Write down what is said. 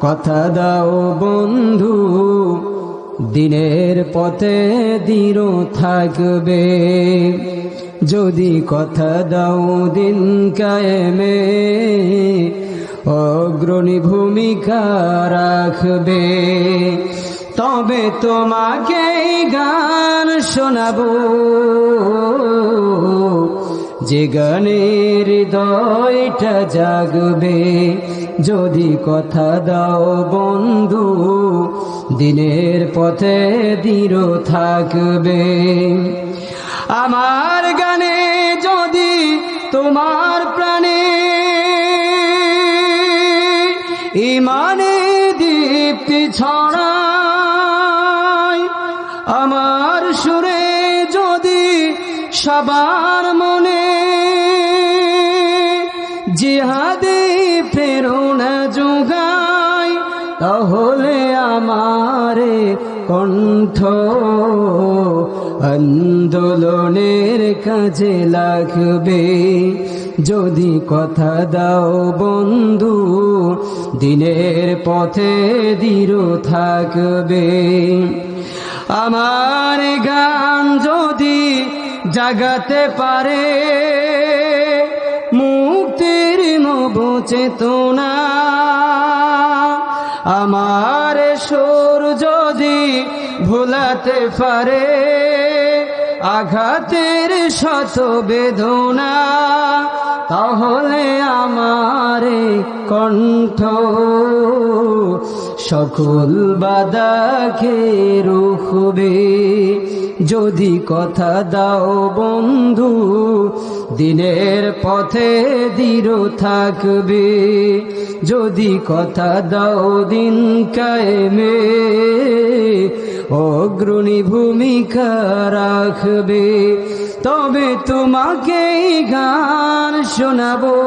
কথা দাও বন্ধু দিনের পথে দৃঢ় থাকবে, যদি কথা দাও দিন কায়েমে অগ্রণী ভূমিকা রাখবে। তবে তোমাকে গান শোনাবো, যে গানের হৃদয়টা জাগবে, যদি কথা দাও বন্ধু দিনের পথে দৃঢ় থাকবে। আমার গানে যদি তোমার প্রাণে ইমানে দীপ্তি ছড়ায়, আমার সুরে যদি সবার মনে জিহাদে প্রেরণা যোগায়, তাহলে আমারে কণ্ঠ আন্দোলনের কাজে লাগবে, যদি কথা দাও বন্ধু দিনের পথে দৃঢ় থাকবে। আমার গান যদি জাগাতে পারে মুক্তির নব চেতনা, আমার সুর যদি ভুলাতে পারে আঘাতের শত বেদনা, তাহলে আমারে কণ্ঠ সকল বাধাকে রুখবে, যদি কথা দাও বন্ধু দিনের পথে দৃঢ় থাকবে, যদি কথা দাও দিন কায়েমে অগ্রণী ভূমিকা রাখবে। তবে তোমাকে গান শোনাবো,